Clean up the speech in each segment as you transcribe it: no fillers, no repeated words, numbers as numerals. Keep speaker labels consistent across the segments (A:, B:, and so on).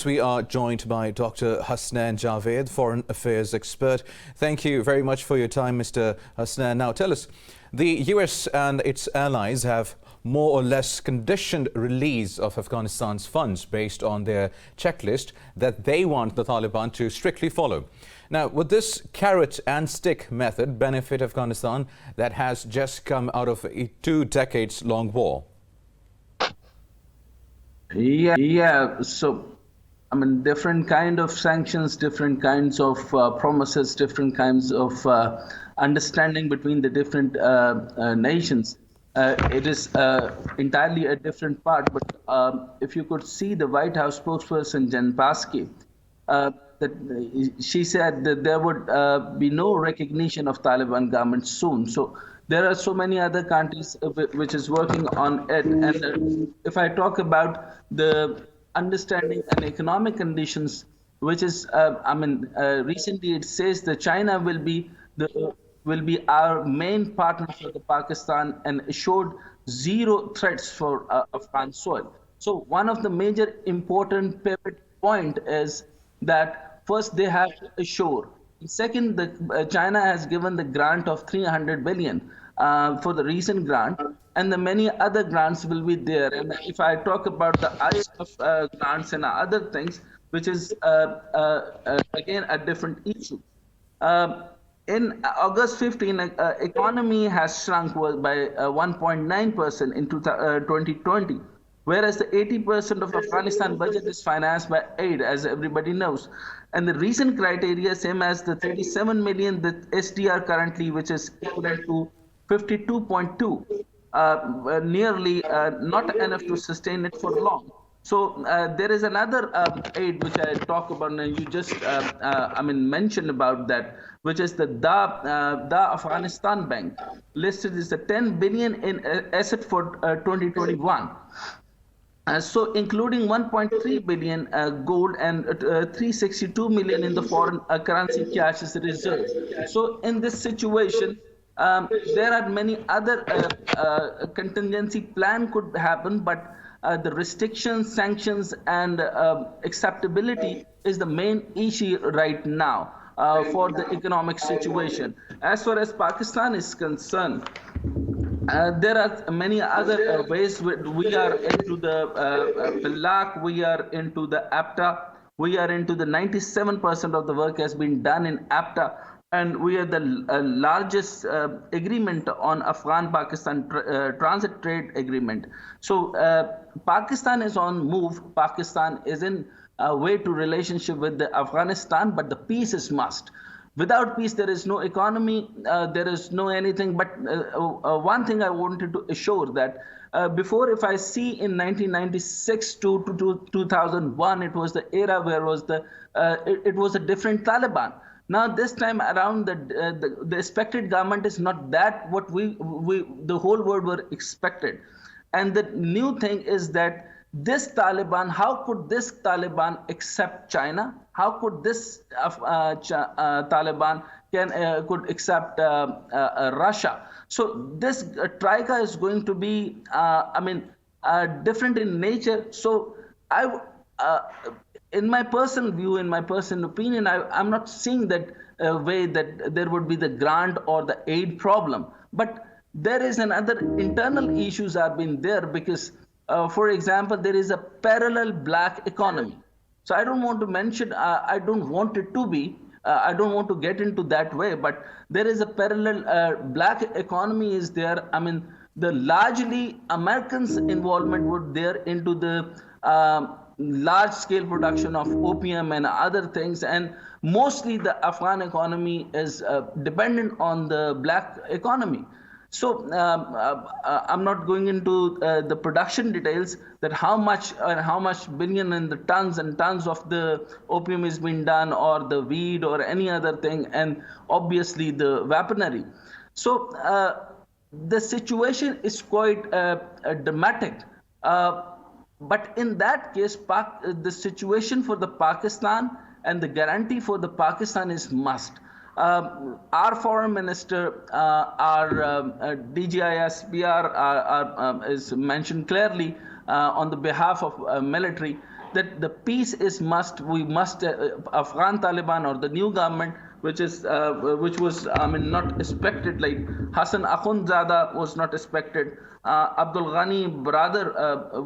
A: We are joined by Dr. Hasnain Javed, Foreign Affairs expert. Thank you very much for your time, Mr. Hasnain. Now tell us, the US and its allies have more or less conditioned release of Afghanistan's funds based on their checklist that they want the Taliban to strictly follow. Now, would this carrot and stick method benefit Afghanistan that has just come out of a 2 decades long war?
B: So different kind of sanctions, different kinds of promises, different kinds of understanding between the different nations. It is entirely a different part. But if you could see the White House spokesperson, Jen Psaki, that she said that there would be no recognition of Taliban government soon. So there are so many other countries which is working on it. And if I talk about the understanding and economic conditions, which is, recently it says that China will be our main partner for the Pakistan and assured zero threats for Afghan soil. So one of the major important pivot point is that first they have to assure. Second, China has given the grant of 300 billion for the recent grant, and the many other grants will be there. And if I talk about the IMF grants and other things, which is again a different issue. In August 15, economy has shrunk by 1.9% in 2020, whereas the 80% of Afghanistan budget is financed by aid, as everybody knows. And the recent criteria, same as the 37 million, the SDR currently, which is equivalent to 52.2, nearly not enough to sustain it for long. So there is another aid which I talk about, and you just mentioned about that, which is the Afghanistan Bank. Listed is the 10 billion in asset for 2021. So including 1.3 billion gold and 362 million in the foreign currency cash as a reserve. So in this situation, there are many other contingency plan could happen, but the restrictions, sanctions, and acceptability is the main issue right now for the economic situation. As far as Pakistan is concerned, there are many other ways. We are into the PLAC, we are into the APTA, we are into the 97% of the work has been done in APTA, and we are the largest agreement on Afghan-Pakistan transit trade agreement. So Pakistan is on move. Pakistan is in a way to relationship with the Afghanistan, but the peace is must. Without peace, there is no economy, there is no anything. But one thing I wanted to assure that before, if I see in 1996 to 2001, it was the era where it was a different Taliban. Now this time around, the expected government is not that what the whole world were expected. And the new thing is that this Taliban, how could this Taliban accept China? How could this Taliban could accept Russia? So this troika is going to be, different in nature. So in my personal view, in my personal opinion, I'm not seeing that way that there would be the grant or the aid problem. But there is another internal issues have been there because, for example, there is a parallel black economy. So I don't want to mention, I don't want it to be, I don't want to get into that way, but there is a parallel black economy is there. The largely Americans' involvement would there into the large scale production of opium and other things, and mostly the Afghan economy is dependent on the black economy. So I'm not going into the production details that how much billion and the tons and tons of the opium is being done, or the weed or any other thing, and obviously the weaponry. So the situation is quite dramatic. But in that case, the situation for the Pakistan and the guarantee for the Pakistan is must. Our foreign minister, our DGISPR is mentioned clearly on the behalf of military that the peace is must. We must Afghan Taliban or the new government, which was not expected. Like Hasan Akhund was not expected. Abdul Ghani brother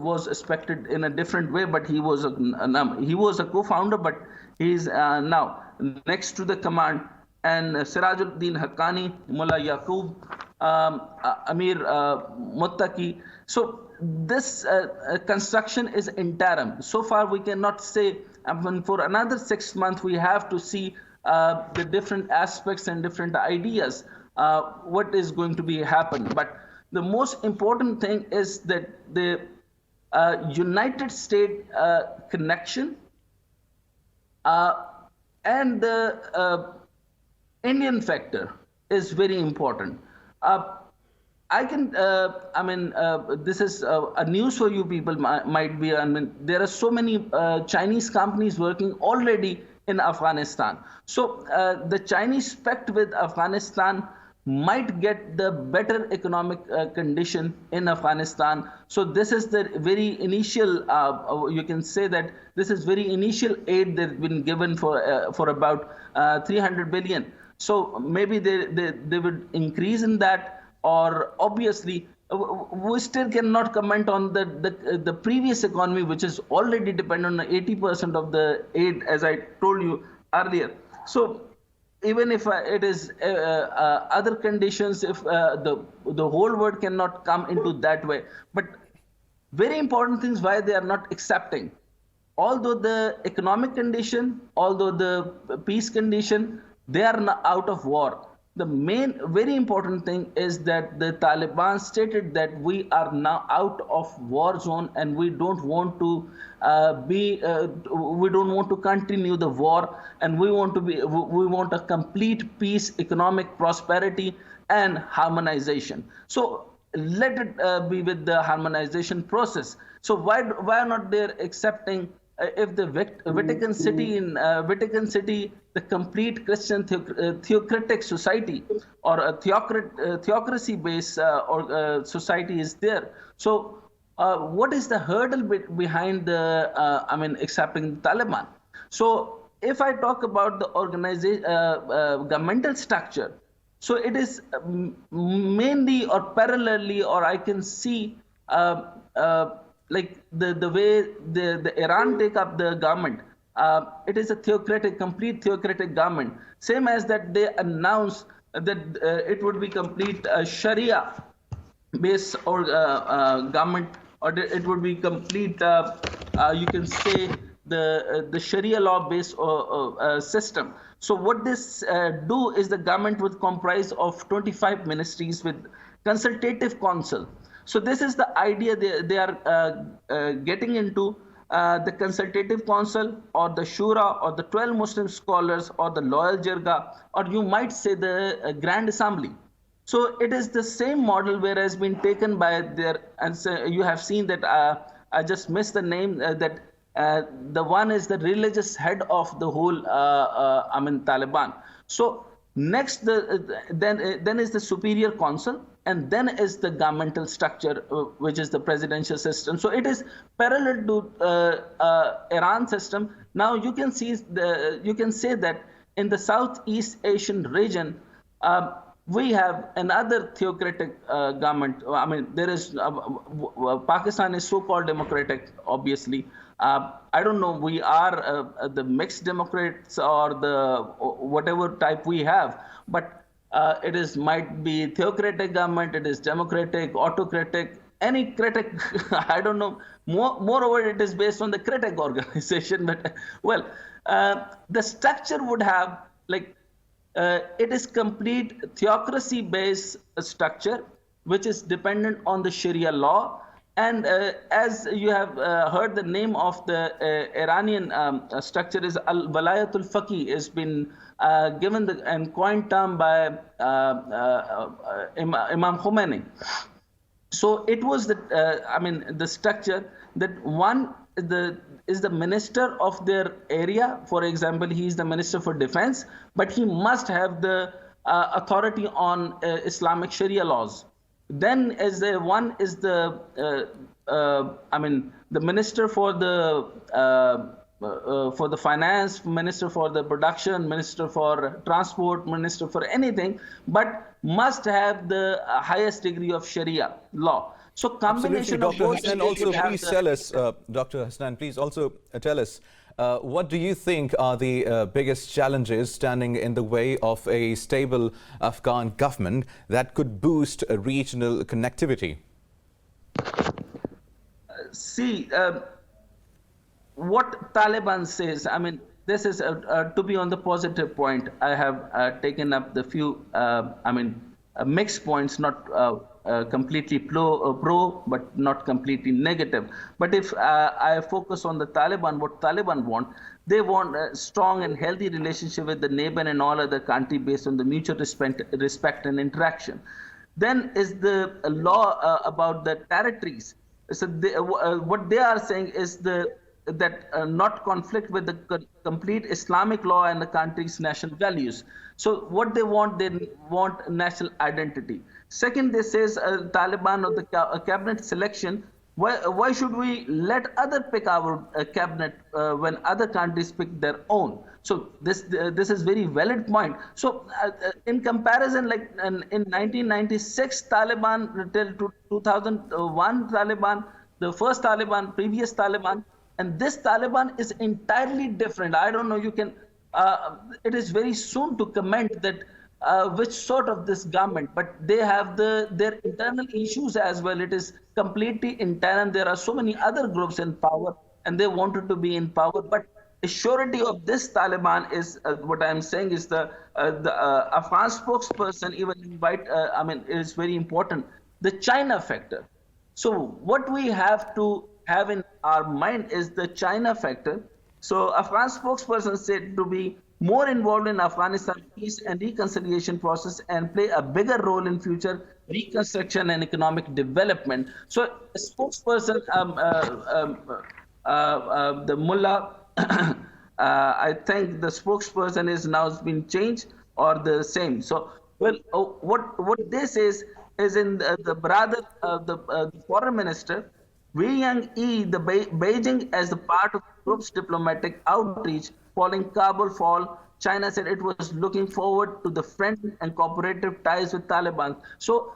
B: was expected in a different way, but he was a co-founder, but he's now next to the command. And Sirajuddin Haqqani, Mullah Yaqub, Amir Muttaqi. So this construction is interim. So far, we cannot say. For another 6 months, we have to see the different aspects and different ideas. What is going to be happen? But the most important thing is that the United States connection and the Indian factor is very important. I can, this is a news for you people might be, there are so many Chinese companies working already in Afghanistan. So the Chinese pact with Afghanistan might get the better economic condition in Afghanistan. So this is the very initial, you can say that this is very initial aid that's been given for about 300 billion. So maybe they would increase in that, or obviously we still cannot comment on the previous economy, which is already dependent on 80% of the aid, as I told you earlier. So even if it is other conditions, if the whole world cannot come into that way, but very important things why they are not accepting. Although the economic condition, although the peace condition, they are not out of war. The main, very important thing is that the Taliban stated that we are now out of war zone and we don't want to we don't want to continue the war, and we want a complete peace, economic prosperity, and harmonization. So let it be with the harmonization process. So why are not they accepting? If the Vatican City, the complete Christian theocratic society or a theocracy-based society is there. So what is the hurdle behind the, accepting the Taliban? So if I talk about the organization, governmental structure, so it is mainly or parallelly, or I can see like the way the Iran take up the government, it is a complete theocratic government. Same as that they announced that it would be complete Sharia-based or government, or it would be complete, you can say, the Sharia law-based system. So what this do is the government would comprise of 25 ministries with consultative council. So this is the idea they are getting into, the consultative council or the shura or the 12 Muslim scholars or the loyal jirga, or you might say the grand assembly. So it is the same model where has been taken by their, and so you have seen that I just missed the name, that the one is the religious head of the whole Taliban. So next then is the superior council, and then is the governmental structure, which is the presidential system. So it is parallel to Iran system. Now you can say that in the Southeast Asian region, we have another theocratic government. There is Pakistan is so-called democratic, obviously. I don't know, we are the mixed democrats or the whatever type we have, but it is might be theocratic government, it is democratic, autocratic, any critic, I don't know. Moreover, it is based on the critic organization. But well, the structure would have like it is complete theocracy-based structure, which is dependent on the Sharia law. And as you have heard, the name of the Iranian structure is Al-Walayatul Faqih, has been given and coined term by Imam Khomeini. So it was the structure that one is the minister of their area. For example, he is the minister for defense, but he must have the authority on Islamic Sharia laws. Then as one is the I mean, the minister for the finance, minister for the production, minister for transport, minister for anything, but must have the highest degree of Sharia law. So
A: Absolutely,
B: combination of
A: Dr.
B: both
A: Hasnain.
B: would
A: Also,
B: have
A: please
B: the
A: tell us, Dr. Hasnain, please also tell us, what do you think are the biggest challenges standing in the way of a stable Afghan government that could boost regional connectivity?
B: see what Taliban says. I mean, this is to be on the positive point. I have taken up the few, mixed points, not completely pro, but not completely negative. But if I focus on the Taliban, what Taliban want, they want a strong and healthy relationship with the neighbor and all other country based on the mutual respect and interaction. Then is the law about the territories. So what they are saying is that not conflict with the complete Islamic law and the country's national values. So what they want national identity. Second, they says Taliban or the cabinet selection. Why should we let other pick our cabinet when other countries pick their own? So this is very valid point. So in comparison, like in 1996 Taliban till 2001 Taliban, the first Taliban, previous Taliban, and this Taliban is entirely different. I don't know. You can. It is very soon to comment that which sort of this government, but they have their internal issues as well. It is completely internal. There are so many other groups in power, and they wanted to be in power. But the surety of this Taliban is what I'm saying is the Afghan spokesperson even invite. It is very important. The China factor. So what we have to have in our mind is the China factor. So Afghan spokesperson said to be more involved in Afghanistan peace and reconciliation process and play a bigger role in future reconstruction and economic development. So a spokesperson, the mullah, I think the spokesperson is now been changed or the same. So well, what this is in the brother the foreign minister. Wei Yang-yi, the Beijing as the part of the group's diplomatic outreach following Kabul fall, China said it was looking forward to the friendly and cooperative ties with Taliban. So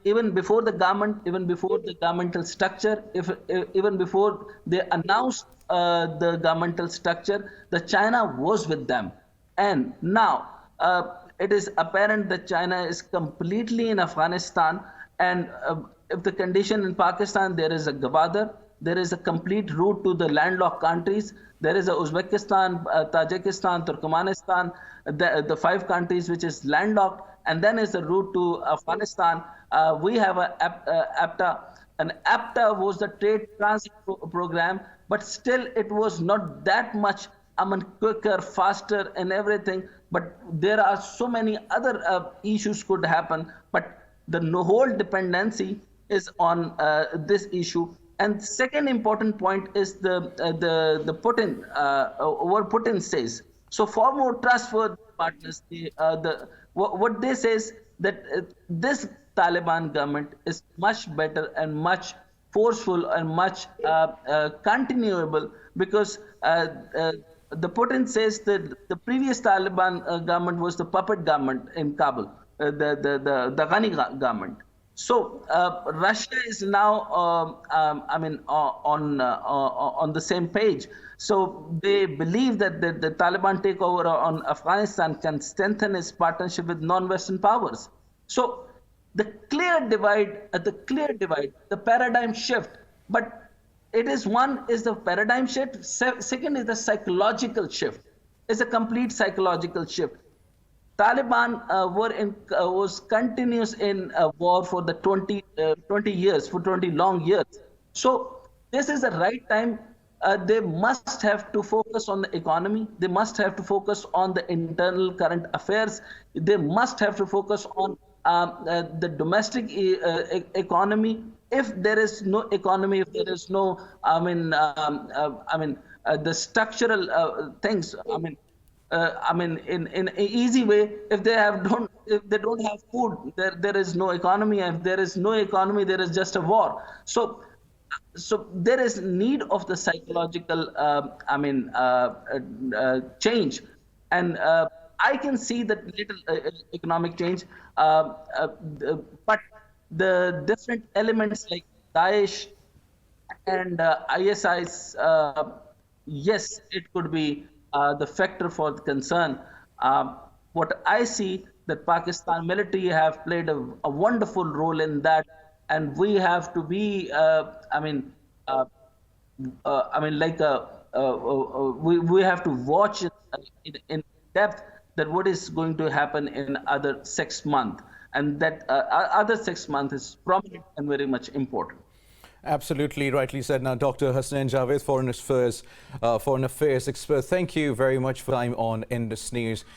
B: even before the government, even before the governmental structure, even before they announced the governmental structure, the China was with them. And now it is apparent that China is completely in Afghanistan, and if the condition in Pakistan, there is a Gwadar, there is a complete route to the landlocked countries. There is a Uzbekistan, Tajikistan, Turkmenistan, the 5 countries which is landlocked, and then is the route to Afghanistan. We have a APTA, and APTA was the trade transit program, but still it was not that much quicker, faster, and everything. But there are so many other issues could happen, but the whole dependency is on this issue. And second important point is the Putin, what Putin says. So for more trustworthy partners, what they say is that this Taliban government is much better and much forceful and much continuable, because the Putin says that the previous Taliban government was the puppet government in Kabul, the Ghani government. So Russia is now, on the same page. So they believe that the Taliban takeover on Afghanistan can strengthen its partnership with non-Western powers. So the clear divide, the paradigm shift. But it is one is the paradigm shift. Second is the psychological shift. It's a complete psychological shift. Taliban was continuous in war for the 20 years, for 20 long years. So this is the right time. They must have to focus on the economy. They must have to focus on the internal current affairs. They must have to focus on the domestic economy. If there is no economy, if there is no, the structural things. I mean, in an easy way, if they don't have food, there is no economy. If there is no economy, there is just a war. So there is need of the psychological, change, and I can see that little economic change, but the different elements like Daesh and ISIs, yes, it could be the factor for the concern. What I see that Pakistan military have played a wonderful role in that, and we have to be, uh, we have to watch it in depth that what is going to happen in other 6 months, and that other 6 months is prominent and very much important.
A: Absolutely rightly said. Now, Dr. Hasnain Javed, Foreign Affairs expert, thank you very much for time on Indus News.